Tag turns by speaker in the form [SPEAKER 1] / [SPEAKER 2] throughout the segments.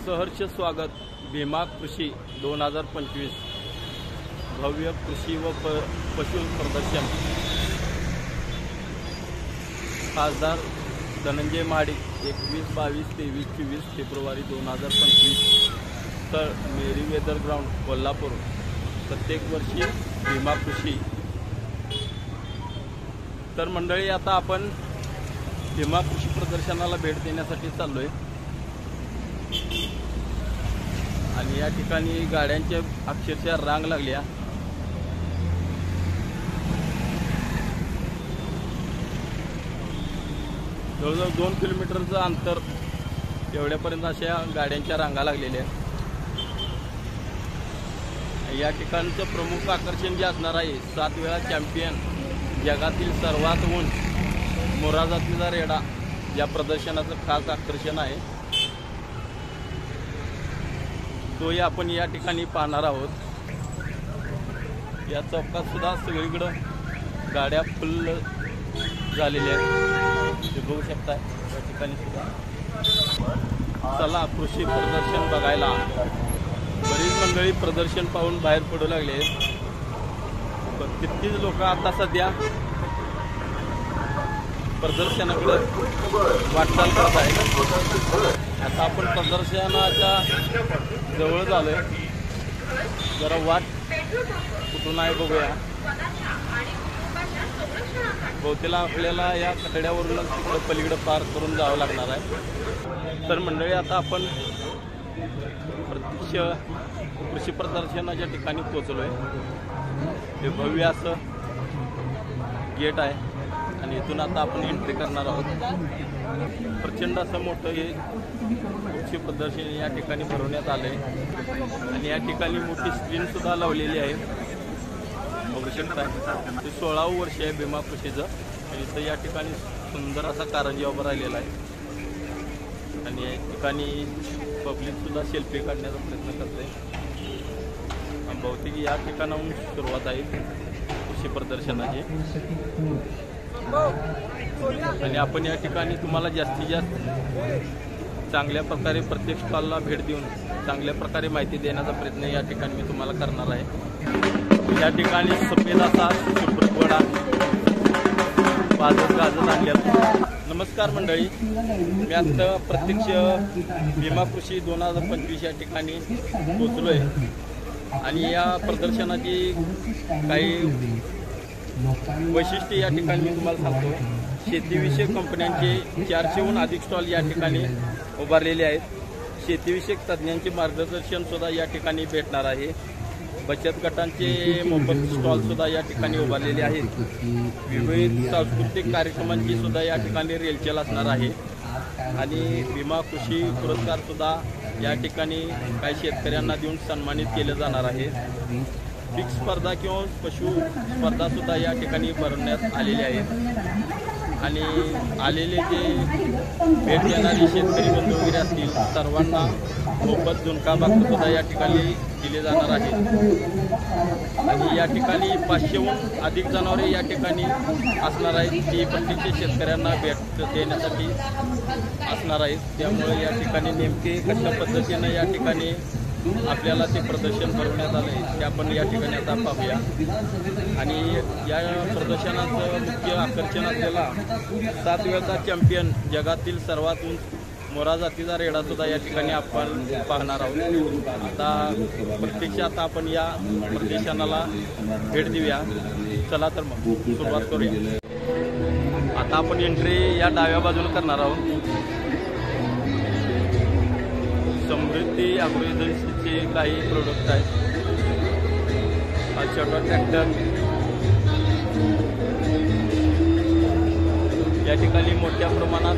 [SPEAKER 1] सहर्ष स्वागत भीमा कृषी 2025 भव्य कृषी व पशु प्रदर्शन। खासदार धनंजय महाडिक 21, 22, 23, 24 फेब्रुवारी 2025 स्थळ मेरी वेदर ग्राउंड कोल्हापूर। प्रत्येक वर्षी भीमा कृषी। तर मंडळी, आता आपण भीमा कृषी प्रदर्शनाला भेट देण्यासाठी चाललोय आणि या ठिकाणी गाड्यांच्या अक्षरशः रांग लागल्या। जवळजवळ 2 किलोमीटरचं अंतर एवढ्यापर्यंत अशा गाड्यांच्या रांगा लागलेल्या आहेत। या ठिकाणचं प्रमुख आकर्षण जे असणार आहे 7 वेळा चॅम्पियन जगातील सर्वात उंच मोरा जातीचा रेडा या प्रदर्शनाचं खास आकर्षण आहे। तोही आपण या ठिकाणी पाहणार आहोत। या चौकात सुद्धा सगळीकडं गाड्या फुल झालेल्या आहेत, ते बघू शकता। या ठिकाणी सुद्धा चला कृषी प्रदर्शन बघायला। बरीच मंडळी प्रदर्शन पाहून बाहेर पडू लागले, पण तितकीच लोक आता सध्या प्रदर्शनाकडे वाटचाल करत आहेत। आता आपण प्रदर्शनाच्या जवळ झालोय, जरा वाट कुठून आहे बघूया। बहुतेला आपल्याला या कठड्यावरून पलीकडे पार करून जावं लागणार आहे। तर मंडळी, आता आपण प्रत्यक्ष कृषी प्रदर्शनाच्या ठिकाणी पोहोचलोय। हे भव्य असं गेट आहे आणि इथून आता आपण एंट्री करणार आहोत। प्रचंड असं मोठं हे कृषी प्रदर्शन या ठिकाणी भरवण्यात आलंय आणि या ठिकाणी मोठी स्क्रीन सुद्धा लावलेली आहे, बघू शकता। ते 16वे वर्ष आहे भीमा कृषीचं आणि इथं या ठिकाणी सुंदर असा कारंजी उभा राहिलेला आहे आणि या ठिकाणी पब्लिक सुद्धा सेल्फी काढण्याचा प्रयत्न करते। बहुतेक या ठिकाणाहून सुरुवात आहे कृषी प्रदर्शनाची आणि आपण या ठिकाणी तुम्हाला जास्तीत जास्त चांगल्या प्रकारे प्रत्येक स्टॉलला भेट देऊन चांगल्या प्रकारे माहिती देण्याचा प्रयत्न या ठिकाणी मी तुम्हाला करणार आहे। या ठिकाणी सफेद असा सुप्रत वडा वाजत गाजत आणलेला। नमस्कार मंडळी, मी आता प्रत्यक्ष भीमा कृषी 2025 या ठिकाणी पोचलोय आणि या प्रदर्शनाची काही वैशिष्ट्ये या ठिकाणी मी तुम्हाला सांगतो। शेतीविषयक कंपन्यांचे 400हून अधिक स्टॉल या ठिकाणी उभारलेले आहेत। शेतीविषयक तज्ज्ञांचे मार्गदर्शन सुद्धा या ठिकाणी भेटणार आहे। बचत गटांचे मोफत स्टॉल सुद्धा या ठिकाणी उभारलेले आहेत। विविध सांस्कृतिक कार्यक्रमांची सुद्धा या ठिकाणी रेलचेल असणार आहे आणि भीमा कृषी पुरस्कार सुद्धा या ठिकाणी काही शेतकऱ्यांना देऊन सन्मानित केले जाणार आहे। पीक स्पर्धा किंवा पशु स्पर्धा सुद्धा या ठिकाणी भरवण्यात आलेल्या आहेत आणि आलेले जे भेट देणारे शेतकरी बंधू वगैरे असतील सर्वांना मोफत झुणका भाकर सुद्धा या ठिकाणी दिले जाणार आहे आणि या ठिकाणी 500हून अधिक जनावरे या ठिकाणी असणार आहेत, जी प्रत्येक शेतकऱ्यांना भेट देण्यासाठी असणार आहेत। त्यामुळे या ठिकाणी नेमके कशा पद्धतीनं या ठिकाणी आपल्याला ते प्रदर्शन भरवण्यात आले ते आपण या ठिकाणी आता पाहूया। आणि या प्रदर्शनाचं मुख्य आकर्षण असलेला 7 वेळचा चॅम्पियन जगातील सर्वात उंच मोरा जातीचा रेडा सुद्धा या ठिकाणी आपण पाहणार आहोत। आता प्रत्यक्षात आपण या प्रदर्शनाला भेट देऊया। चला तर मग सुरुवात करूया। आता आपण एंट्री या डाव्या बाजूला करणार आहोत। समृद्धी ॲग्रो एजन्सीचे काही प्रोडक्ट आहेत। हा छोटा ट्रॅक्टर या ठिकाणी मोठ्या प्रमाणात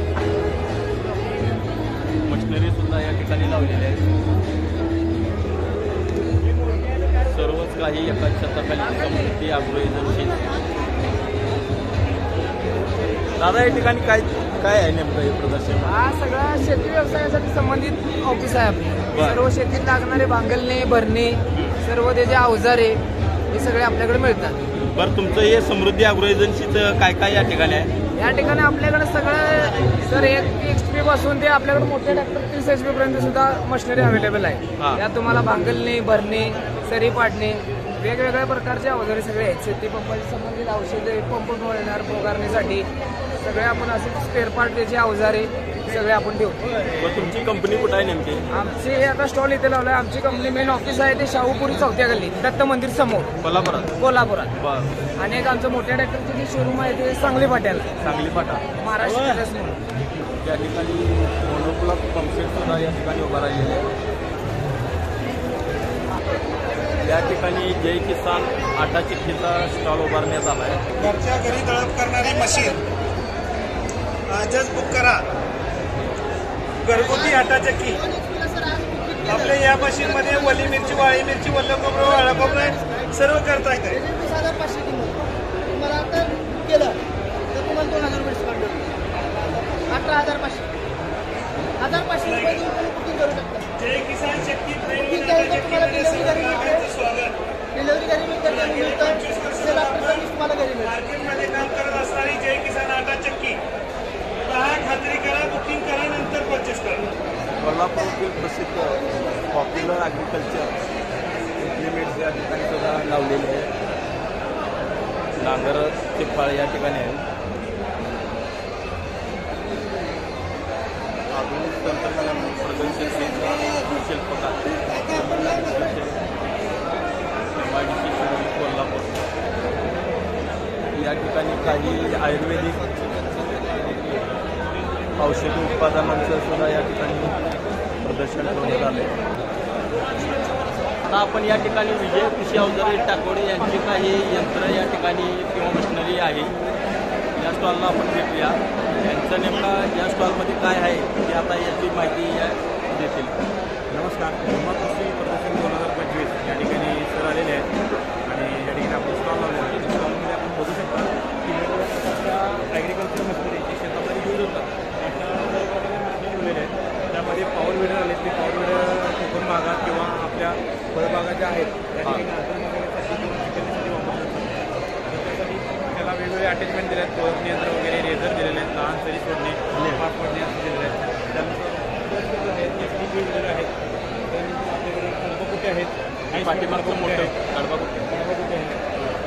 [SPEAKER 1] मशिनरी सुद्धा या ठिकाणी लावलेल्या आहेत। सर्वच काही एका छताखाली समृद्धी ॲग्रो एजन्सी। दादा, या ठिकाणी काय आहे नेमकं हे प्रदर्शन?
[SPEAKER 2] हा सगळा शेती व्यवसायासाठी संबंधित ऑफिस आहे आपले। सर्व शेतीत लागणारे भांगलणे, भरणे, सर्व त्याचे अवजारे हे सगळे आपल्याकडे मिळतात।
[SPEAKER 1] बरं, तुमचं हे समृद्धी ॲग्रो एजन्सीचं काय काय या ठिकाणी आहे?
[SPEAKER 2] या ठिकाणी आपल्याकडे सगळं सर 1 HP पासून ते आपल्याकडे मोठे ट्रॅक्टर 30 HP पर्यंत सुद्धा मशिनरी अवेलेबल आहे.
[SPEAKER 1] हा.
[SPEAKER 2] यात तुम्हाला भांगलणी, भरणी, सरी पाडणे, वेगवेगळ्या प्रकारचे अवजारे सगळे आहेत. शेती पंपाशी संबंधित औषधे, पंप मिळणार फवारणीसाठी सगळे आपण असे स्पेअर पार्ट त्याचे अवजारे सगळे आपण ठेवतो.
[SPEAKER 1] मग तुमची कंपनी कुठं आहे नेमकी?
[SPEAKER 2] आमची आता स्टॉल इथे लावलाय. आमची कंपनी मेन ऑफिस आहे ते शाहूपुरी 4थ्या गल्ली दत्त मंदिर समोर कोल्हापुरात.
[SPEAKER 1] बरं.
[SPEAKER 2] आणि एक आमचं मोठ्या ट्रॅक्टरचं जे शोरूम आहे ते सांगली फाट्याला,
[SPEAKER 1] सांगली फाटा
[SPEAKER 2] महाराष्ट्र टेरेस म्हणून.
[SPEAKER 1] त्या ठिकाणी मोनोप्लॉक पंपसेट सुद्धा या ठिकाणी उभा राहिलेले आहे. या ठिकाणी जय किसान आटा चिक्कीचा स्टॉल उभारण्यात आला आहे.
[SPEAKER 3] घरच्या घरी दळप करणारी मशीन आजच बुक करा. घरगुती आटा चक्की आपल्या या मशीनमध्ये वली मिरची, वाळी मिरची, वल्ल खोबरं, वाळा खोबरं सर्व करता येत आहे.
[SPEAKER 4] 5,500 किंमत तुम्हाला आता केलं तर तुम्हाला 2,000 रुपये डिस्काउंट देतो. 18,500 1,500 रुपये तुम्ही बुकिंग करू शकता.
[SPEAKER 3] जय किसान शक्ती
[SPEAKER 4] बुकिंग केलं तर तुम्हाला डिलिव्हरी घरी मिळते.
[SPEAKER 3] स्वागत.
[SPEAKER 4] डिलिव्हरी घरी मिळतं. सेल आफ्टर सर्व्हिस तुम्हाला घरी मिळते.
[SPEAKER 3] मार्केटमध्ये काम करत असणारी जय किसान आटा चक्की खात्री करा, बुकिंग करा, नंतर परचेस करा.
[SPEAKER 1] कोल्हापूरातील प्रसिद्ध पॉप्युलर ॲग्रिकल्चर इम्प्लिमेंट्स या ठिकाणी सुद्धा लावलेले आहे. नांगर ते फळ या ठिकाणी आहे. आधुनिक तंत्रज्ञान प्रदर्शन शिल्पकार MIDC कोल्हापूर या ठिकाणी काही आयुर्वेदिक औषधी उत्पादनांचं सुद्धा या ठिकाणी प्रदर्शन करण्यात आले. आता आपण या ठिकाणी विजय कृषी अवजारे टाकोडे यांची काही यंत्र या ठिकाणी किंवा मशिनरी आहे या स्टॉलला आपण भेटूया. यांचं नेमका या स्टॉलमध्ये काय आहे ते आता याची माहिती देतील.
[SPEAKER 5] नमस्कार. कृषी प्रदर्शन 2025 या ठिकाणी सर आलेले आहेत आणि या ठिकाणी आपण स्टॉल लावलेला आहे. स्टॉलमध्ये आपण बघू शकता की वेगवेगळ्या प्रकारच्या ॲग्रिकल्चर मशिनरी जे शेतामध्ये यूज होतात अशा मशिनरी ठेवलेल्या आहेत. त्यामध्ये पॉवर विडर आले ते पॉवर विडर कोकण भागात किंवा आपल्या फळबागा ज्या आहेत त्या ठिकाणी अडचणीसाठी किंवा चिकनसाठी वापरले जातात. त्यासाठी त्याला वेगवेगळे अटॅचमेंट दिले आहेत. कोळप नियंत्रण वगैरे रेझर दिलेले आहेत. लहान सरी सोडणे, पाच पडणे असं दिलेले आहेत. त्यानंतर आहेत FDP वगैरे आहेत. त्यानंतर आपल्याकडे कडबाकुटे आहेत.
[SPEAKER 1] पाठीमागचं मोठं कडबाकुटे
[SPEAKER 5] आहेत.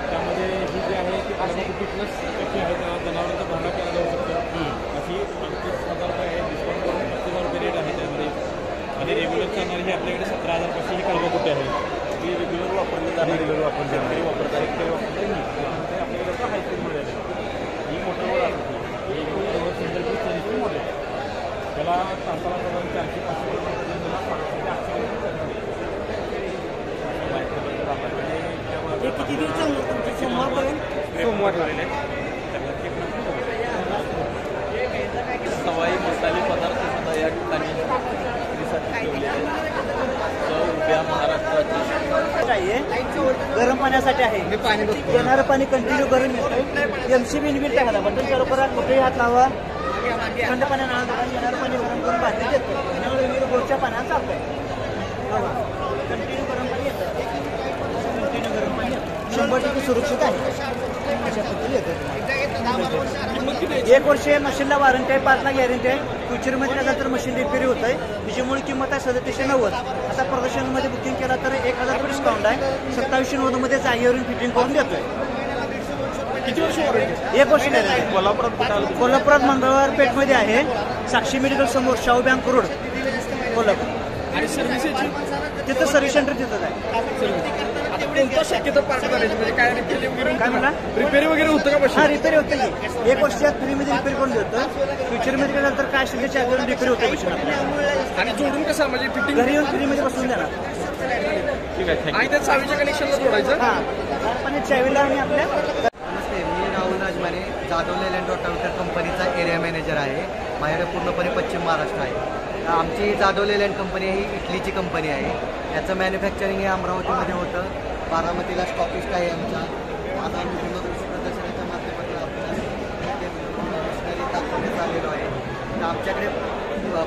[SPEAKER 5] त्यामध्ये ही जी आहे ती कडबाकुटी प्लस चक्की आहे. त्या जनावरांचा भरणा केला जाऊ शकतो. अशी 38,000 रुपये आहे. डिस्काउंट करून 35,000 रुपये रेट आहे त्यामध्ये. आणि रेग्युलर चालणारी ही आपल्याकडे 17,000 ही कडबाकुटी आहे.
[SPEAKER 1] ही रेग्युलर वापरली जाणारी
[SPEAKER 5] रेग्युलर वापरली
[SPEAKER 1] शेतकरी वापरतात.
[SPEAKER 5] त्यानंतर आपल्याकडे हायस्पीड आहे. ही मोटरवर आहे. ही मोटरवर सिंगल पीस सर्व्हिस मॉडेल. त्याला तासाला साधारण 400-500
[SPEAKER 4] हे किती दिवस चालणार तुमचे?
[SPEAKER 5] सोमवार झालेले आहेत.
[SPEAKER 1] सवाई मसाले पदार्थ सुद्धा या ठिकाणी विक्रीसाठी ठेवलेले आहेत. उभ्या महाराष्ट्राची
[SPEAKER 4] आहे गरम पाण्यासाठी आहे. येणारं पाणी कंटिन्यू गरम येतं. MCB इनबिल्ट आहे. बटन चालू करा, कुठेही हात लावा, थंड पाण्यानं येणारं पाणी गरम करून बादलीत येतं. त्यामुळे विहीर बोरच्या पाण्यात चालतंय. कंटिन्यू गरम पाणी येतं. कंटिन्यू गरम पाणी येतं. 100% सुरक्षित आहे. अशा पद्धतीने येतं. 1 वर्ष मशीनला वॉरंटी आहे, 5 लाख गॅरंटी आहे. फ्युचरमध्ये गेला तर मशीन रिपेअर होत आहे. त्याची मूळ किंमत आहे 3790. आता प्रदर्शनमध्ये बुकिंग केला तर 1,000 रुपये डिस्काउंट आहे. 2790मध्ये जागेवरून फिटिंग करून देतोय.
[SPEAKER 1] किती वर्ष
[SPEAKER 4] 1 वर्ष गॅरंटी. कोल्हापुरात मंगळवार पेठमध्ये आहे. साक्षी मेडिकल समोर, शाहू बँक रोड, कोल्हापूर.
[SPEAKER 2] आणि सर्व्हिसेसची
[SPEAKER 4] तिथं सर्व्हिस सेंटर तिथंच आहे.
[SPEAKER 2] कोणता शक्यतो पार्ट करायची म्हणजे काय रिपेअर वगैरे
[SPEAKER 4] काय म्हणा?
[SPEAKER 2] रिपेअर वगैरे होतं का?
[SPEAKER 4] हा, रिपेअर होते की 1 वर्षात फ्रीमध्ये रिपेअर करून देतो. फ्युचरमध्ये गेलं तर काय असेल ते चार्जर रिपेअर होते मशीन आपल्याला.
[SPEAKER 2] आणि जोडून कसं म्हणजे फिटिंग
[SPEAKER 4] घरी येऊन फ्रीमध्ये बसून देणार.
[SPEAKER 1] ठीक आहे.
[SPEAKER 2] आणि त्या चावीच्या कनेक्शनला जोडायचं.
[SPEAKER 4] हा, आणि चावीला आणि आपल्या.
[SPEAKER 6] नमस्ते, मी राहुल राजमाने, जाधव लेलँड रोटावेटर कंपनीचा एरिया मॅनेजर आहे. माझ्याकडे पूर्णपणे पश्चिम महाराष्ट्र आहे. आमची जाधव लेलँड कंपनी ही इटलीची कंपनी आहे. याचं मॅन्युफॅक्चरिंग हे अमरावतीमध्ये होतं. बारामतीला स्टॉकिस्ट आहे आमचा. आज आम्ही पूर्ण कृषी प्रदर्शनाच्या माध्यमातून आपल्याला मशिनरी दाखवण्यात आलेलो आहे. तर आमच्याकडे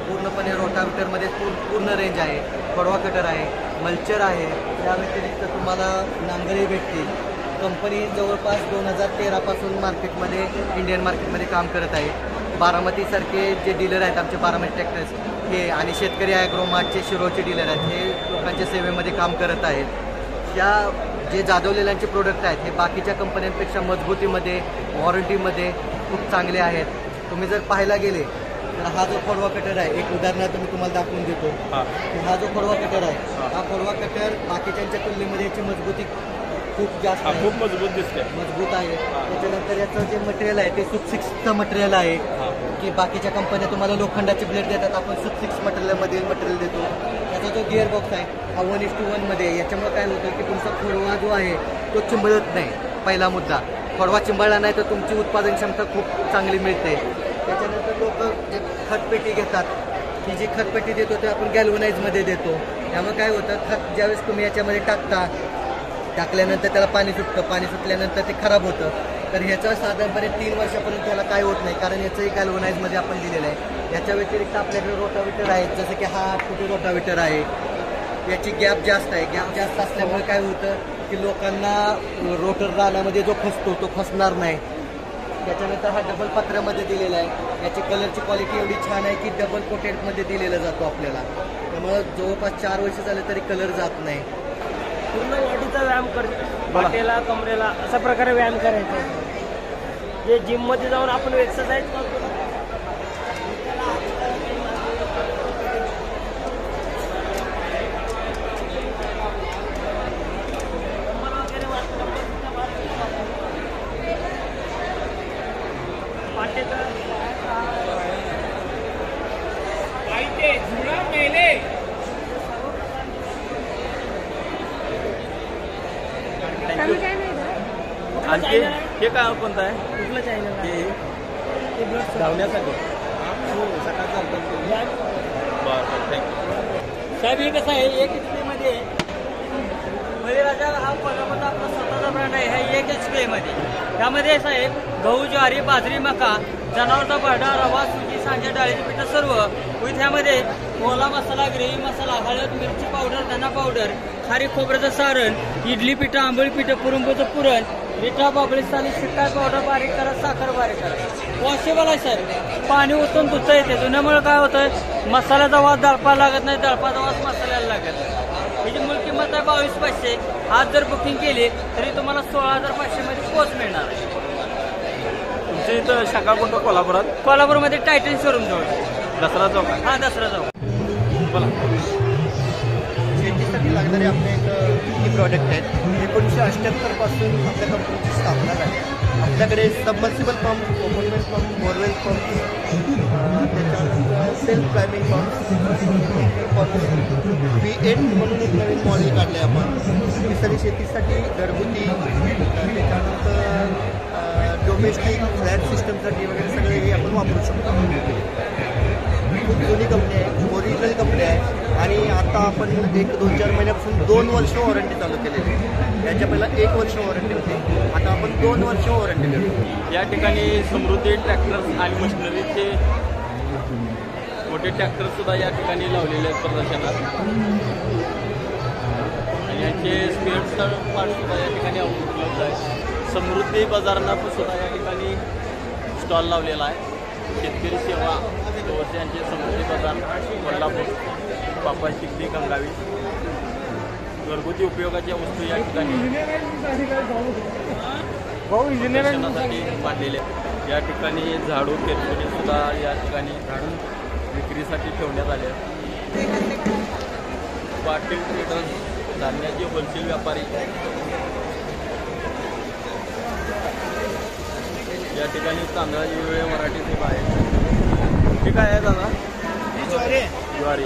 [SPEAKER 6] पूर्णपणे रोटावेटरमध्ये पूर्ण रेंज आहे. फडवा कटर आहे, मल्चर आहे. त्या व्यतिरिक्त तुम्हाला नांगरे भेटतील, कंपनी जवळपास 2013 पासून मार्केटमध्ये इंडियन मार्केटमध्ये काम करत आहे. बारामतीसारखे जे डीलर आहेत आमचे बारामती ट्रॅक्टर्स हे आणि शेतकरी ॲग्रोमार्टचे शिरोचे डीलर आहेत हे लोकांच्या सेवेमध्ये काम करत आहेत. या जे जाधव लेलँडचे प्रोडक्ट आहेत हे बाकीच्या कंपन्यांपेक्षा मजबूतीमध्ये वॉरंटीमध्ये खूप चांगले आहेत. तुम्ही जर पाहायला गेले तर हा जो खोडवा कटर आहे, एक उदाहरणार्थ मी तुम्हाला दाखवून देतो. हा जो खोडवा कटर आहे हा खोडवा कटर बाकीच्यांच्या तुलनेमध्ये याची मजबूती खूप जास्त आहे,
[SPEAKER 1] खूप मजबूत दिसते,
[SPEAKER 6] मजबूत आहे. त्याच्यानंतर याचं जे मटेरियल आहे ते सुप 6चं मटेरियल आहे की बाकीच्या कंपन्या तुम्हाला लोखंडाचे ब्लेड देतात, आपण सुप 6 मटेरियल देतो. त्याचा जो गिअर बॉक्स आहे हा 1:1 मध्ये. याच्यामुळे काय होतं की तुमचा खोडवा जो आहे तो चिंबळत नाही. पहिला मुद्दा, खोडवा चिंबळला नाही तर तुमची उत्पादन क्षमता खूप चांगली मिळते. त्याच्यानंतर लोक जे खतपेटी घेतात, ही जी खतपेटी देतो ते आपण गॅल्वनाइजमध्ये देतो. त्यामुळे काय होतं, खत ज्यावेळेस तुम्ही याच्यामध्ये टाकल्यानंतर त्याला पाणी सुटतं, पाणी सुटल्यानंतर ते खराब होतं. तर ह्याचं साधारणपणे 3 वर्षापर्यंत त्याला काय होत नाही, कारण याचंही गॅल्वनाइजमध्ये आपण दिलेलं आहे. याच्या व्यतिरिक्त आपल्याकडे रोटावेटर आहेत, जसं की हा 8 फुटी रोटावेटर आहे. याची गॅप जास्त आहे. गॅप जास्त असल्यामुळे काय होतं की लोकांना रोटर रानामध्ये जो खसतो तो खसणार नाही. त्याच्यानंतर हा डबल पत्र्यामध्ये दिलेला आहे. याची कलरची क्वालिटी एवढी छान आहे की डबल कोटेडमध्ये दिलेला जातो आपल्याला. त्यामुळं जवळपास 4 वर्ष झाले तरी कलर जात नाही.
[SPEAKER 7] पूर्ण बॉडीचा व्यायाम करतो, वाटेला कमरेला अशा प्रकारे व्यायाम करायचा आहे. जे जिममध्ये जाऊन आपण एक्सरसाइज करतो
[SPEAKER 1] आणखी हे काय कोणतं आहे?
[SPEAKER 7] कुठलं चॅनल आहे?
[SPEAKER 1] धावण्यासाठी सकाळ चालतात. बरं, थँक्यू
[SPEAKER 7] साहेब. हे कसं आहे, 1 HP मध्ये बळीराजा हा कोल्हापूरचा आपला स्वतःचा ब्रँड आहे. ह्या 1 HP मध्ये त्यामध्ये साहेब गहू, ज्वारी, बाजरी, मका, जनावरचा बरडा, रवा, सुजी, सांजा, डाळीची पिठं सर्व विथ ह्यामध्ये ओला मसाला, ग्रेव्ही मसाला, हळद, मिरची पावडर, धना पावडर, खारी खोबऱ्याचं सारण, इडली पिठं, आंबोळी पिठं, पुरणपोळीचं पुरण, मिठा, बाबळी, साली, शिकाय पावडर बारीक करा, साखर बारीक करा. वॉशेबल आहे साहेब. पाणी ओतून धुता येते. धुण्यामुळे काय होतं, मसाल्याचा वास दळपाला लागत नाही, दळपाचा वास मसाल्याला लागत नाही. याची मूळ किंमत आहे 22,500. आज जर बुकिंग केली तरी तुम्हाला 16,500 मध्ये पोच मिळणार आहे.
[SPEAKER 1] तुमच्या इथं शाखा कोणतं कोल्हापुरात?
[SPEAKER 7] कोल्हापूरमध्ये टायटन शोरूम जवळ
[SPEAKER 1] दसरा चौक आहे.
[SPEAKER 7] हा, दसरा चौक.
[SPEAKER 1] बोला.
[SPEAKER 4] शेतीसाठी लागणारे आपले किती प्रॉडक्ट आहेत. 1978 पासून आपल्या कंपनीची स्थापना झाली. आपल्याकडे submersible pump, openwell pump, borewell pump, त्याच्यानंतर सेल्फ क्लाइम्बिंग पंप, V8 म्हणून एक नवीन मॉडेल काढले आपण. हे सगळी शेतीसाठी घरगुती, त्याच्यानंतर डोमेस्टिक फ्लॅट सिस्टमसाठी वगैरे सगळे हे आपण वापरू शकतो. खूप जुनी कंपनी आहे, ओरिजिनल कंपनी आहे. आणि आता आपण 1-2-4 महिन्यापासून 2 वर्ष वॉरंटी चालू केलेली आहे. याच्या पहिला 1 वर्ष वॉरंटी होती, आता आपण 2 वर्ष वॉरंटी देतो.
[SPEAKER 1] या ठिकाणी समृद्धी ट्रॅक्टर्स आणि मशिनरीचे मोठे ट्रॅक्टरसुद्धा या ठिकाणी लावलेले आहेत प्रदर्शनात. आणि यांचे स्पेअर पार्टसुद्धा या ठिकाणी उपलब्ध आहे. समृद्धी बाजारनाथसुद्धा या ठिकाणी स्टॉल लावलेला आहे. शेतकरी सेवा यांचे समृद्धी बाजार कोल्हापूर, बापा शिकली, गंगावी घरगुती उपयोगाच्या वस्तू या ठिकाणी प्रदर्शनासाठी मांडलेले. या ठिकाणी झाडू, तेलपुडी सुद्धा या ठिकाणी विक्रीसाठी ठेवण्यात आले. पाटील ट्रेडर्स, धान्याचे होलसेल व्यापारी या ठिकाणी तांदळाची वेगवेगळ्या मराठी सेवा आहे. हे काय आहे दादा? ज्वारी.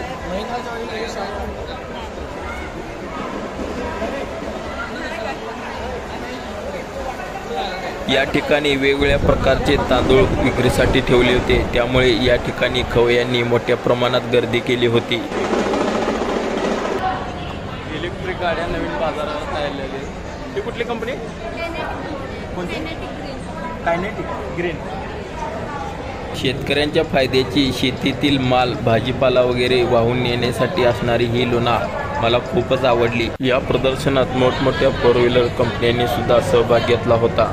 [SPEAKER 8] या ठिकाणी वेगवेगळ्या प्रकारचे तांदूळ विक्रीसाठी ठेवले होते, त्यामुळे या ठिकाणी खवय्यांनी मोठ्या प्रमाणात गर्दी केली होती.
[SPEAKER 1] इलेक्ट्रिक गाड्या नवीन बाजारात आलेल्या. ही कुठली कंपनी? Kinetic green.
[SPEAKER 8] शेतकऱ्यांच्या फायद्याची शेतीतील माल, भाजीपाला वगैरे वाहून नेण्यासाठी असणारी ही लोना मला खूपच आवडली. या प्रदर्शनात मोठमोठ्या फोर व्हीलर कंपन्यांनी सुद्धा सहभाग घेतला होता.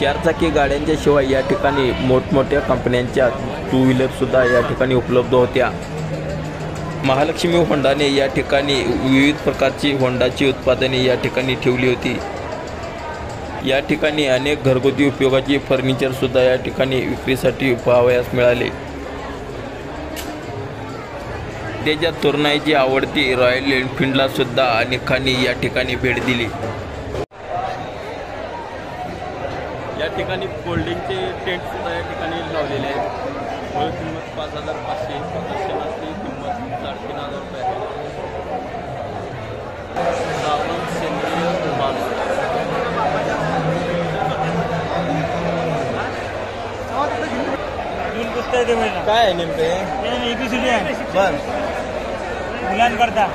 [SPEAKER 8] 4 चाकी गाड्यांच्या शिवाय या ठिकाणी मोठमोठ्या कंपन्यांच्या 2 व्हीलर सुद्धा या ठिकाणी उपलब्ध होत्या. महालक्ष्मी होंडाने या ठिकाणी विविध प्रकारची होंडाची उत्पादने या ठिकाणी ठेवली होती. या ठिकाणी अनेक घरगुती उपयोगाची फर्निचर सुद्धा या ठिकाणी विक्रीसाठी पाहावयास मिळाले. त्याच्या तरुणाईची आवडती रॉयल एनफिल्डला सुद्धा अनेकांनी या ठिकाणी भेट दिली.
[SPEAKER 1] या ठिकाणी कोल्ड्रिंकचे टेंट सुद्धा या ठिकाणी लावलेले आहेत. मूळ किंमत 5,500, प्रदर्शनातली किंमत 3,500 रुपये आहे. साबण सेंद्रिय माल
[SPEAKER 3] काय आहे नेमके
[SPEAKER 7] ABCD आहे
[SPEAKER 3] बर
[SPEAKER 7] मुलांकरता.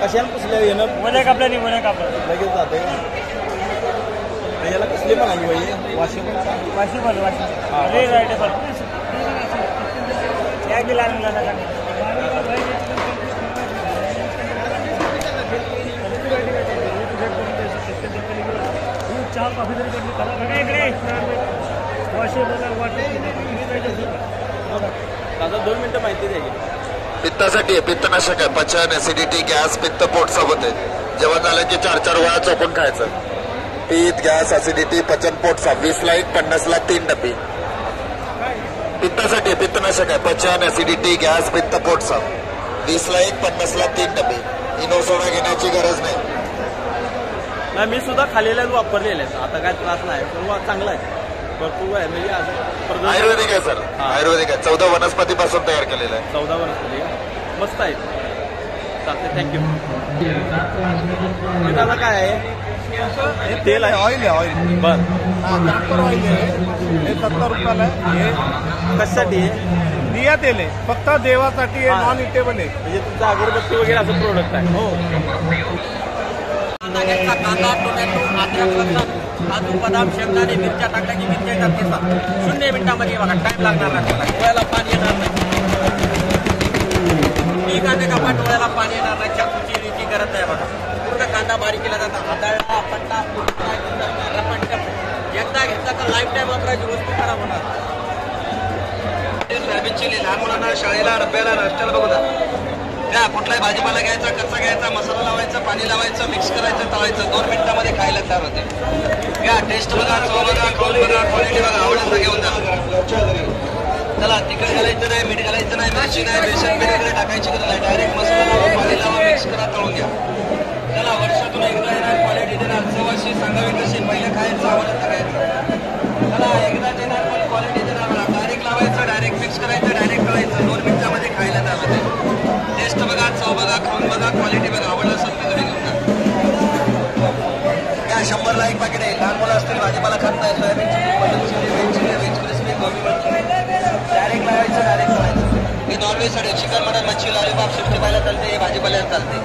[SPEAKER 3] कशाला पुसल्या येणं
[SPEAKER 7] वल्या कापल्या नाही, वल्या कापल्या
[SPEAKER 3] लगेच जाते. याला कसली म्हणाली बाई वाशिंग
[SPEAKER 7] वाशिबल अरे रायटेबल या की लहान मुलांना चहा कॉफी तरी इकडे
[SPEAKER 1] दादा 2 मिनिटं माहिती द्यायची.
[SPEAKER 9] पित्तासाठी आहे, पित्तनाशक आहे, पचन, ऍसिडिटी, गॅस, पित्त, पोटसाबत आहे. जेवण झालं की 4-4 वेळा चोपून खायचं. पित्त, गॅस, ऍसिडिटी, पचन, पोटसाब 20 ला 1, 50 ला 3 डब्बी. पित्तासाठी आहे, पित्तनाशक आहे, पचन, ऍसिडिटी, गॅस, पित्त, पोटसाब 20 ला 1, 50 ला 3 डब्बी. इनो सोडा घेण्याची गरज नाही.
[SPEAKER 1] मी सुद्धा खाल्लेल्या वापरलेल्या आहेत. आता काय त्रास नाही, पण चांगला आहे, भरपूर आहे. म्हणजे
[SPEAKER 9] आयुर्वेदिक आहे सर, आयुर्वेदिक आहे. 14 वनस्पतीपासून तयार केलेलं आहे.
[SPEAKER 1] 14 वनस्पती मस्त आहेत. चालते, थँक्यू. दादा काय आहे? तेल आहे,
[SPEAKER 3] ऑइल आहे, ऑइल
[SPEAKER 1] बरं.
[SPEAKER 3] ट्रॅक्टर ऑइल आहे. हे 70 रुपयाला आहे. हे
[SPEAKER 1] कशासाठी आहे?
[SPEAKER 3] बिया तेल आहे, फक्त देवासाठी आहे, नॉन इटेबल आहे.
[SPEAKER 1] म्हणजे तुमचं अगरबत्ती वगैरे असं प्रोडक्ट आहे.
[SPEAKER 3] हो.
[SPEAKER 7] कांदा, टोमॅटो, अद्रक, लसूण, काजू, बदाम, शेंगदाणे, मिरच्या टाकल्या की मिरच्या टाकते 0 मिनिटामध्ये. बघा टाइम लागणार नाही, डोळ्याला पाणी येणार नाही. ठीक आहे का, पण डोळ्याला पाणी येणार नाही. चाकूची रीती गरज आहे. बघा पूर्ण कांदा बारीक केला जातो. हाताळला पट्टा एकदा घेतला तर लाईफ टाईम वापरायची वस्तू खराब होणार. सोयाबीन चिली लहान मुलांना शाळेला, डब्याला, नाश्त्याला बघतात. त्या कुठलाही भाजीपाला घ्यायचा, कच्चा घ्यायचा, मसाला लावायचा, पाणी लावायचं, मिक्स करायचं, तळायचं. 2 मिनिटामध्ये खायला तयार होते. घ्या, टेस्ट बघा, चव बघा, खाऊन बघा, क्वालिटी बघा, आवडतं घेऊन जा. चला, तिखट घालायचं नाही, मीठ घालायचं नाही, मिरची नाही, बेसन पीठ वगैरे टाकायची गरज नाही. डायरेक्ट मसाला लावा, पाणी लावा, मिक्स करा, तळून घ्या. चला, वर्षातून एकदा येणार, क्वालिटी देणार, चवाशी सांगावी कशी, पहिलं खायचं, आवडत खायचं. चला, एकदा देणार, पण क्वालिटी देणार. डायरेक्ट लावायचं, डायरेक्ट मिक्स करायचं, डायरेक्ट तळायचं. 2 मिनिटामध्ये खायला तयार होते. टेस्ट बघा, चव बघा, खाऊन बघा, क्वालिटी बघा, आवडलं असेल तर घरी घेऊन जा. 100 ला 1 पाकिट आहे. लहान मुलं असतील, भाजीपाला खात नाही, soybean chilli, paneer chilli, veg chilli, veg crispy, gobi manchurian. Direct लावायचं, डायरेक्ट करायचं. हे नॉनव्हेज साठी चिकन, मटन, मच्छी, लॉलीपॉप, 65ला चालते, हे भाजीपाल्याला चालते.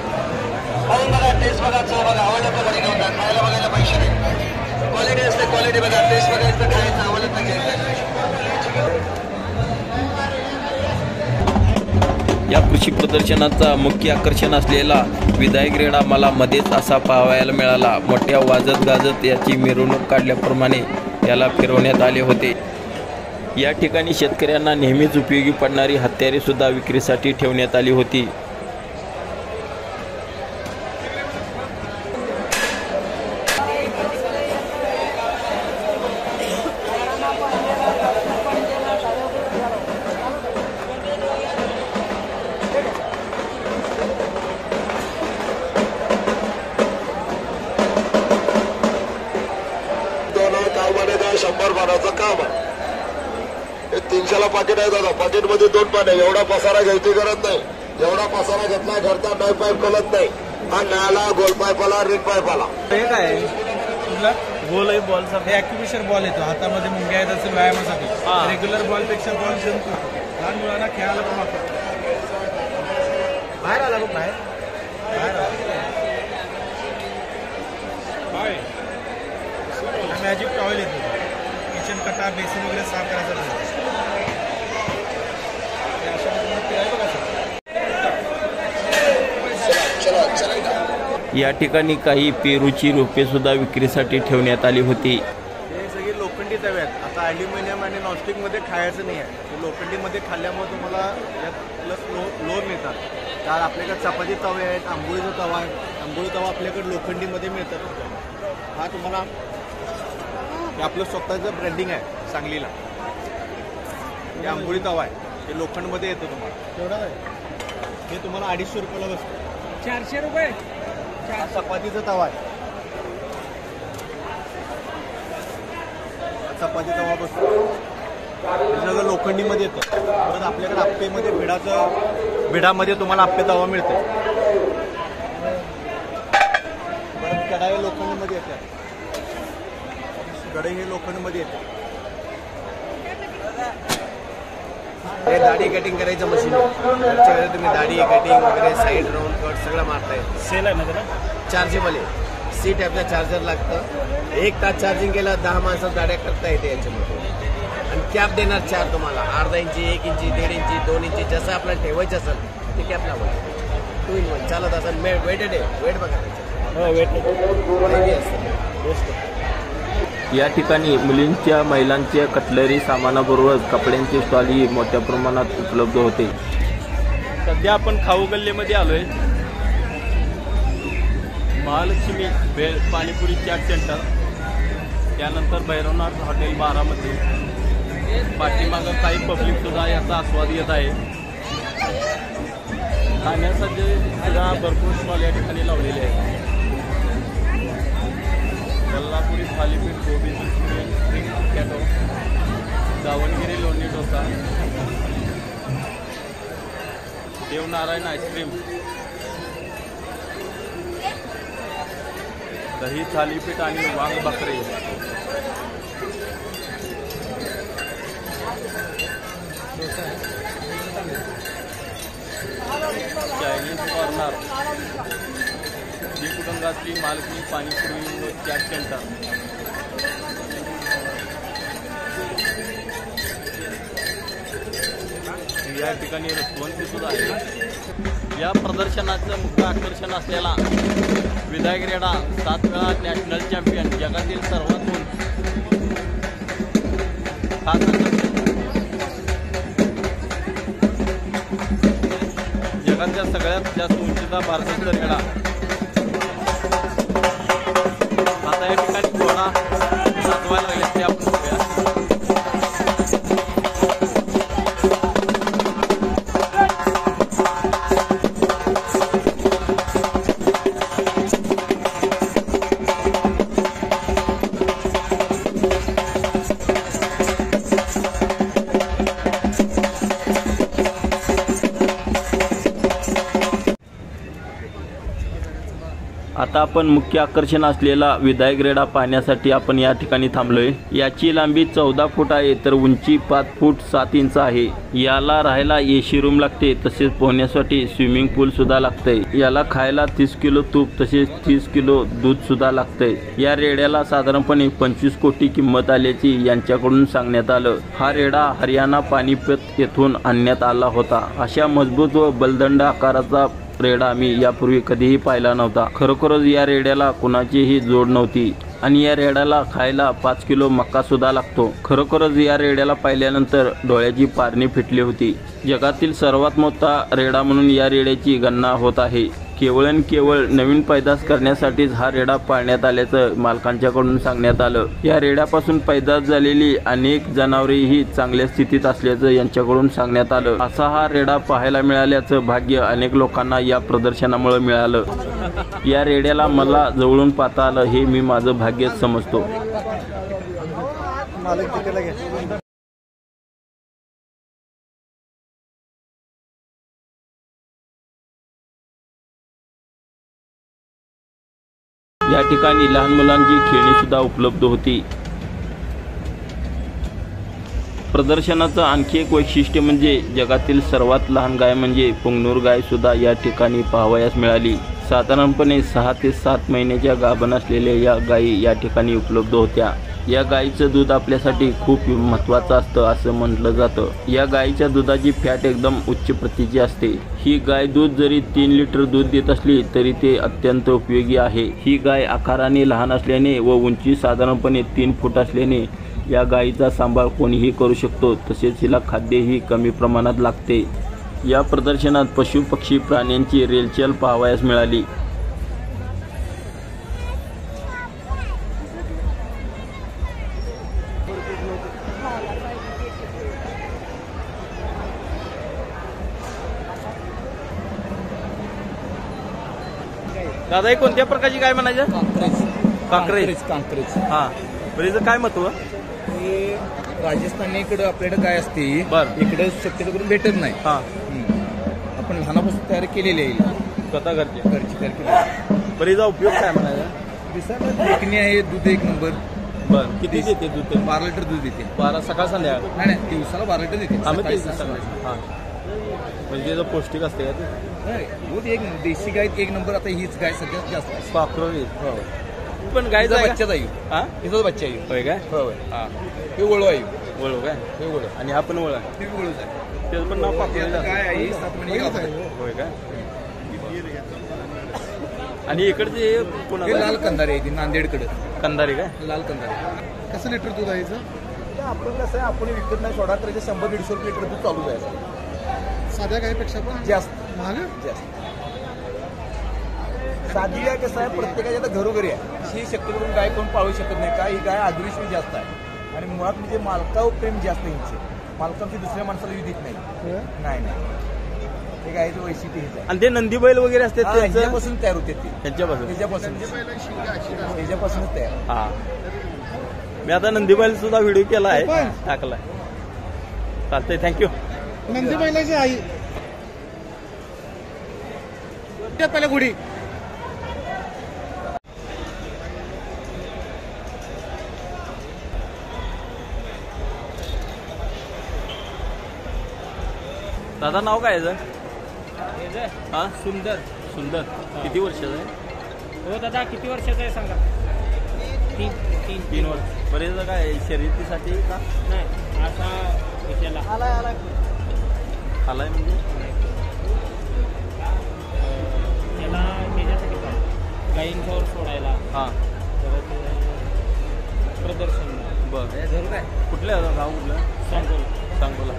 [SPEAKER 7] खाऊन बघा, टेस्ट बघा, चव बघा, आवडलं तर घरी घेऊन जा. खायला बघायला पैसे नाही. क्वालिटी असते, क्वालिटी बघा, टेस्ट बघायचं, खायचं, आवडलं तर घ्यायचं.
[SPEAKER 8] या कृषी प्रदर्शनाचा मुख्य आकर्षण असलेला विधायक रेडा मला मध्येच असा पाहायला मिळाला. मोठ्या वाजत गाजत याची मिरवणूक काढल्याप्रमाणे याला फिरवण्यात आले होते. या ठिकाणी शेतकऱ्यांना नेहमीच उपयोगी पडणारी हत्यारे सुद्धा विक्रीसाठी ठेवण्यात आली होती.
[SPEAKER 9] काम आहे. हे 300ला पाकिट आहे दादा. पाकिटमध्ये 2 पान आहे. एवढा पसारा घ्यायची गरज नाही. एवढा पसारा घेतला घरचा नाही पाईप कळत नाही. हा नळाला, गोल पाईपाला, रिंग पाईपाला.
[SPEAKER 1] हे काय गोल आहे बॉल.
[SPEAKER 3] हे ॲक्युप्रेशर बॉल येतो हातामध्ये. मुंग्या येत असेल व्यायामासाठी. रेग्युलर बॉलपेक्षा बॉल जमतो. लहान मुलांना खेळायला पण वापरतो. बाहेर आला बघ, बाहेर मॅजिक टॉवेल येतो. किचन कटा, बेसिन वगैरे साफ करायचं.
[SPEAKER 8] या ठिकाणी काही पेरूची रोपे सुद्धा विक्रीसाठी ठेवण्यात आली होती.
[SPEAKER 5] हे सगळे लोखंडी तवे आहेत. आता ॲल्युमिनियम आणि नॉनस्टिकमध्ये खायचं नाही आहे. लोखंडीमध्ये खाल्ल्यामुळे तुम्हाला यात प्लस लोअर मिळतात. तर आपल्याकडे चपाती तवे आहेत, आंबोळीचा तवा आहे. आंबोळी तवा आपल्याकडे लोखंडीमध्ये मिळतात. हा तुम्हाला हे आपलं स्वतःचं ब्रँडिंग आहे सांगलीला. हे आंबोळी तवा आहे, हे लोखंडमध्ये येतं तुम्हाला. एवढं आहे हे तुम्हाला 250 रुपयाला बसतं.
[SPEAKER 2] 400 रुपये.
[SPEAKER 5] हा चपातीचा तवा आहे, चपाती तवा बसतो. हे सगळं लोखंडीमध्ये येतं. परत आपल्याकडे आप्पेमध्ये भिडामध्ये तुम्हाला आप्पे तवा मिळते. परत कढाई लोखंडीमध्ये येते. कढई हे लोखंडमध्ये येते.
[SPEAKER 10] हे दाढी कटिंग करायचं मशीन आहे. त्याच्या वेळेला तुम्ही दाढी कटिंग वगैरे साईड राऊंड कट सगळं मारताय.
[SPEAKER 5] सेल आहे ना त्याला,
[SPEAKER 10] चार्जेबल आहे. सी टाईपचं चार्जर लागतं. 1 तास चार्जिंग केलं 10 माणसं दाढ्या करता येते याच्यामध्ये. आणि कॅप देणार 4 तुम्हाला, अर्धा इंची, 1 इंची, 1.5 इंची, 2 इंची, जसं आपल्याला ठेवायचं असेल ते कॅप लावायचं. 2 in 1 चालत असेल. वेटेड आहे, वेट बघा त्याच्यात. हेवी असतं.
[SPEAKER 8] या ठिकाणी मुलींच्या महिलांच्या कटलरी सामानाबरोबरच कपड्यांचे स्टॉलही मोठ्या प्रमाणात उपलब्ध होते.
[SPEAKER 1] सध्या आपण खाऊ गल्लीमध्ये आलोय. महालक्ष्मी भेळ पाणीपुरी चाट सेंटर, त्यानंतर भैरवनाथ हॉटेल बारामती. पाठीमागं काही पब्लिक सुद्धा याचा आस्वाद घेत आहे. खाण्यासाठी सुद्धा भरपूर स्टॉल या ठिकाणी लावलेले आहेत. कोल्हापुरी थालीपीठ, गोबी मंचुरियन, स्प्रिंग पोटॅटो, दावणगिरी लोणी डोसा, देवनारायण आईस्क्रीम, दही थालीपीठ आणि वांग भाकरी. चायनीज कॉर्नर, कुटुंबातली मालकी पाणीपुरी व चाट सेंटर. या ठिकाणी रसवंती सुद्धा आहे. या प्रदर्शनाचं मुख्य आकर्षण असलेला विधायक रेडा 7 वेळा नॅशनल चॅम्पियन, जगातील सर्वात जगातल्या सगळ्यात जास्त उंचीचा भारताचा रेडा. आता या ठिकाणी घोडा नाचवायला लागले ते आपण बघूया.
[SPEAKER 8] आता आपण मुख्य आकर्षण असलेला विधायक रेडा पाहण्यासाठी आपण या ठिकाणी थांबलोय. याची लांबी 14 फूट आहे तर उंची 5 फूट 7 इंच आहे. याला राहायला एसी रूम लागते, तसेच पोहण्यासाठी स्विमिंग पूल सुद्धा लागतंय. याला खायला 30 किलो तूप तसेच 30 किलो दूध सुद्धा लागतंय. या रेड्याला साधारणपणे 25 कोटी किंमत आल्याची यांच्याकडून सांगण्यात आलं. हा रेडा हरियाणा पानिपत येथून आणण्यात आला होता. अशा मजबूत व बलदंड आकाराचा रेडा मी यापूर्वी कधीही पाहिला नव्हता. खरोखरच या रेड्याला कुणाचीही जोड नव्हती आणि या रेड्याला खायला 5 किलो मका सुद्धा लागतो. खरोखरच या रेड्याला पाहिल्यानंतर डोळ्याची पारणी फिटली होती. जगातील सर्वात मोठा रेडा म्हणून या रेड्याची गणना होत आहे. केवळ नवीन पैदास करण्यासाठीच हा रेडा पाळण्यात आल्याचं मालकांच्याकडून सांगण्यात आलं. या रेड्यापासून पैदास झालेली अनेक जनावरेही चांगल्या स्थितीत असल्याचं यांच्याकडून सांगण्यात आलं. असा हा रेडा पाहायला मिळाल्याचं भाग्य अनेक लोकांना या प्रदर्शनामुळे मिळालं. या रेड्याला मला जवळून पाहता आलं हे मी माझं भाग्य समजतो. या ठिकाणी लहान मुलांची खेळणी सुद्धा उपलब्ध होती. प्रदर्शनाचं आणखी एक वैशिष्ट्य म्हणजे जगातील सर्वात लहान गाय म्हणजे पुंगनूर गाय सुद्धा या ठिकाणी पाहावयास मिळाली. साधारणपणे 6 ते 7 महिन्याच्या गाभण असलेल्या या गायी या ठिकाणी उपलब्ध होत्या. या गाईचं दूध आपल्यासाठी खूप महत्त्वाचं असतं असं म्हटलं जातं. या गाईच्या दुधाची फॅट एकदम उच्च प्रतीची असते. ही गाय दूध जरी 3 लिटर दूध देत असली तरी ते अत्यंत उपयोगी आहे. ही गाय आकाराने लहान असल्याने व उंची साधारणपणे 3 फूट असल्याने या गाईचा सांभाळ कोणीही करू शकतो. तसेच हिला खाद्यही कमी प्रमाणात लागते. या प्रदर्शनात पशु पक्षी प्राण्यांची रेलचेल पाहावयास मिळाली.
[SPEAKER 1] दादा, ही कोणत्या प्रकारची गाय म्हणायचं? कांक्रेज. हा, बरं, काय महत्व?
[SPEAKER 5] हे राजस्थानी इकडे आपल्याकडे गाय असते,
[SPEAKER 1] बरं,
[SPEAKER 5] इकडे शक्यतो करून भेटत नाही.
[SPEAKER 1] हा,
[SPEAKER 5] आपण लहानापासून तयार केलेली आहे,
[SPEAKER 1] स्वतः घरची
[SPEAKER 5] तयार केली.
[SPEAKER 1] बरं, हिचा उपयोग काय म्हणायचा?
[SPEAKER 5] दिसायला देखणी आहे, दूध 1 नंबर.
[SPEAKER 1] बरं, किती देते दूध?
[SPEAKER 5] 12 लिटर दूध देते.
[SPEAKER 1] 12 सकाळ संध्याकाळ?
[SPEAKER 5] नाही, दिवसाला 12 लिटर देते.
[SPEAKER 1] हा, म्हणजे त्याचं पौष्टिक असते का ते?
[SPEAKER 5] दूध 1 देशी गाय 1 नंबर. आता हीच गाय सगळ्यात जास्त आहे.
[SPEAKER 1] पाखरू पण गायचा
[SPEAKER 5] बच्चा जाईल.
[SPEAKER 1] हा,
[SPEAKER 5] हिचा बच्चा येईल.
[SPEAKER 1] होय काय?
[SPEAKER 5] होय.
[SPEAKER 1] हा,
[SPEAKER 5] हे वळू आहे.
[SPEAKER 1] वळू काय?
[SPEAKER 5] हे वळू
[SPEAKER 1] आणि आपण वळा,
[SPEAKER 5] हे वळूच आहे.
[SPEAKER 1] त्याचं पण नाव पाखरू
[SPEAKER 5] काय आहे 7 महिने गाव.
[SPEAKER 1] होय काय? आणि इकडचे
[SPEAKER 5] हे
[SPEAKER 1] पुन्हा
[SPEAKER 5] लाल कंदारी आहे, ती नांदेडकडे
[SPEAKER 1] कंदारी काय?
[SPEAKER 5] लाल कंदारी.
[SPEAKER 3] कसं लिटर दूध आहे हिचं?
[SPEAKER 5] आपण कसं आहे, आपण विकत नाही, सोडा करायचं. 100-150 लिटर दूध चालू जायचं.
[SPEAKER 3] साध्या गायपेक्षा पण
[SPEAKER 5] जास्त
[SPEAKER 3] महाग?
[SPEAKER 5] जास्त. साधी गाय कसं आहे, प्रत्येकाच्या आता घरोघरी आहे. ही शक्य करून गाय कोण पाळू शकत नाही. काय ही गाय आदुरीशी जास्त आहे आणि मुळात म्हणजे मालकावर प्रेम जास्त यांचे. मालकांची दुसऱ्या माणसाला येऊ देत नाही. नाही, हे गायचं वैशिष्ट्य हेच आहे.
[SPEAKER 1] आणि ते नंदी बैल वगैरे असते
[SPEAKER 5] त्याच्यापासून तयार होते ती.
[SPEAKER 1] त्यांच्यापासून
[SPEAKER 5] त्याच्यापासूनच तयार.
[SPEAKER 1] हा, मी आता नंदी बैल सुद्धा व्हिडिओ केला आहे, टाकलाय. चालतंय, थँक्यू.
[SPEAKER 3] नंदी बैलाची आई पहिल्या गुढी.
[SPEAKER 1] दादा, नाव काय आहे? हा, सुंदर. सुंदर किती वर्षाचं आहे?
[SPEAKER 2] हो दादा, किती वर्षाचं आहे सांगा?
[SPEAKER 1] 3 वर्ष. बरेच काय शर्यतीसाठी का?
[SPEAKER 2] नाही, असा विषयाला
[SPEAKER 1] आलाय म्हणजे
[SPEAKER 2] त्याला त्याच्यासाठी गाईंच्यावर सोडायला.
[SPEAKER 1] हा,
[SPEAKER 2] प्रदर्शन.
[SPEAKER 1] बरं, काय कुठल्या गाव कुठलं? सांगोला.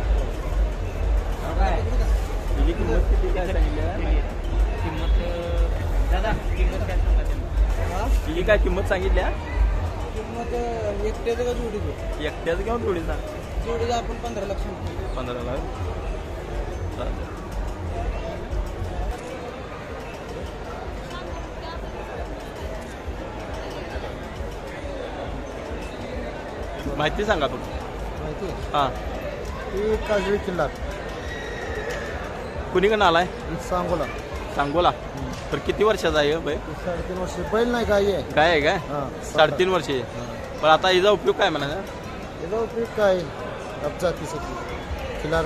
[SPEAKER 1] तुझी किंमत किती काय सांगितली?
[SPEAKER 2] किंमत दादा, किंमत काय सांगा?
[SPEAKER 1] तुझी काय किंमत सांगितली?
[SPEAKER 6] किंमत एकट्याचं का जोडीचं?
[SPEAKER 1] एकट्याच किंवा जोडीचा?
[SPEAKER 6] जोडीचं आपण 15 लाख.
[SPEAKER 1] 15 लाख. माहिती सांगा तुम्ही.
[SPEAKER 6] माहिती?
[SPEAKER 1] हा,
[SPEAKER 6] ती काजळी किल्ला
[SPEAKER 1] कुणीकडून आलाय? सांगोला. तर किती वर्षाचा आहे?
[SPEAKER 6] 3.5 वर्ष. बैल नाही, गाय आहे.
[SPEAKER 1] काय आहे काय? 3.5 वर्षे. पण आता हिचा उपयोग काय म्हणायचा?
[SPEAKER 6] याचा उपयोग काय? अपजातीसाठी, खिलार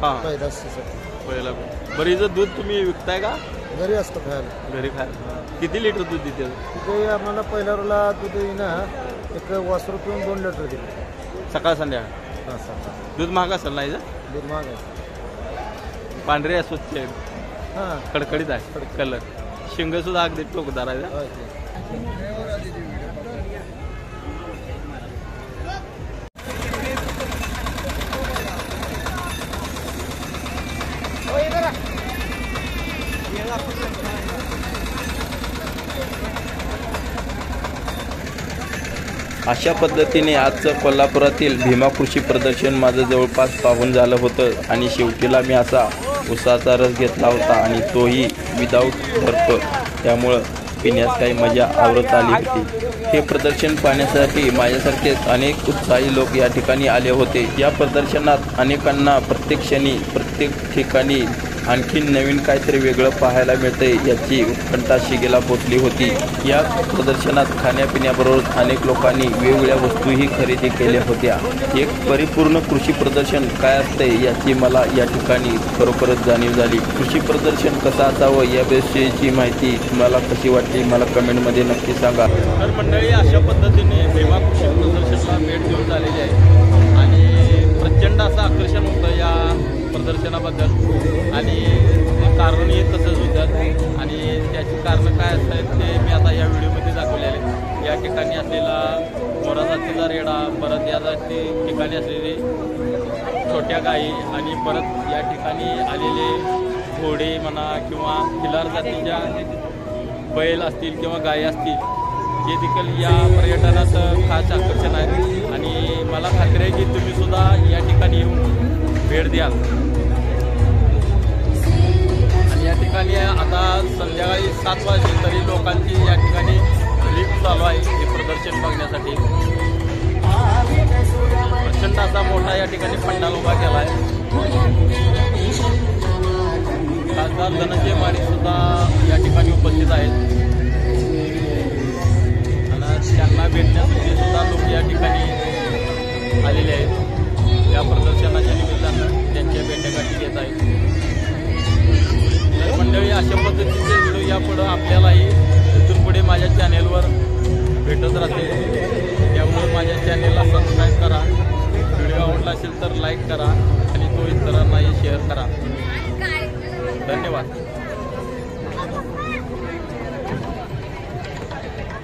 [SPEAKER 6] पैदाशीसाठी.
[SPEAKER 1] पहिला बरं, हिचं दूध तुम्ही विकताय का?
[SPEAKER 6] घरी असतं खायला.
[SPEAKER 1] घरी खायला. किती लिटर दूध देते?
[SPEAKER 6] तिथे आम्हाला पहिल्या रोला दूध ना 1 वासरू पिऊन 2 लिटर दिले.
[SPEAKER 1] सकाळ संध्याकाळ.
[SPEAKER 6] हां, सकाळ.
[SPEAKER 1] दूध महाग असेल ना हिचं?
[SPEAKER 6] दूध महाग आहे.
[SPEAKER 1] पांढरे आहे, स्वच्छ आहे,
[SPEAKER 6] हां,
[SPEAKER 1] कडकडीत आहे कलर. शिंग सुद्धा अगदी टोकदार आहे.
[SPEAKER 8] अशा पद्धतीने आजचं कोल्हापुरातील भीमा कृषी प्रदर्शन माझं जवळपास पाहून झालं होतं आणि शेवटीला मी असा उसाचा रस घेतला होता आणि तोही विदाऊट बर्फ, त्यामुळं पिण्यास काही मजा आवरत आली होती. हे प्रदर्शन पाहण्यासाठी माझ्यासारखेच अनेक उत्साही लोक या ठिकाणी आले होते. या प्रदर्शनात अनेकांना प्रत्येक क्षणी प्रत्येक ठिकाणी आणखी नवीन काहीतरी वेगळं पाहायला मिळतंय याची उत्कंठा शिगेला पोचली होती। या प्रदर्शनात खाण्यापिण्याबरोबर अनेक लोकांनी वेगवेगळ्या वस्तूही खरेदी केल्या होत्या। एक परिपूर्ण कृषी प्रदर्शन काय असते याची मला या ठिकाणी खरोखरच जाणीव झाली। कृषी प्रदर्शन कसं असावं याविषयीची माहिती तुम्हाला कशी वाटली मला कमेंटमध्ये नक्की सांगा।
[SPEAKER 1] तर मंडळी अशा पद्धतीने भीमा कृषी प्रदर्शनाला भेट देऊन झालेली आहे आणि प्रचंड असं आकर्षण होतं या प्रदर्शनाबद्दल आणि ते कारणही तसंच होतं आणि त्याची कारणं काय असतात ते मी आता या व्हिडिओमध्ये दाखवलेले। या ठिकाणी असलेला मोरा जातीचा रेडा, परत या ठिकाणी असलेले छोट्या गायी आणि परत या ठिकाणी आलेले घोडे म्हणा किंवा खिलार जातीच्या बैल असतील किंवा गायी असतील हे देखील या पर्यटनात खास आकर्षण आहे आणि मला खात्री आहे की तुम्ही सुद्धा या ठिकाणी येऊन भेट द्याल। आणि या ठिकाणी आता संध्याकाळी 7 वाजले तरी लोकांची या ठिकाणी लिफ्ट चालू आहे हे प्रदर्शन बघण्यासाठी। प्रचंड असा मोठा या ठिकाणी पंडाल उभा केला आहे। खासदार धनंजय माने सुद्धा या ठिकाणी उपस्थित आहेत आणि त्यांना भेटण्यासाठी सुद्धा लोक या ठिकाणी आलेले आहेत। या प्रदर्शनाच्या निमित्तानं त्यांच्या भेटेगाठी घेत आहेत। तर मंडळी अशा पद्धतीचे व्हिडिओ यापुढं आपल्यालाही इथून पुढे माझ्या चॅनेलवर भेटत राहतील। त्यामुळे माझ्या चॅनेलला सबस्क्राईब करा, व्हिडिओ आवडला असेल तर लाईक करा आणि तो इतरांनाही शेअर करा। धन्यवाद।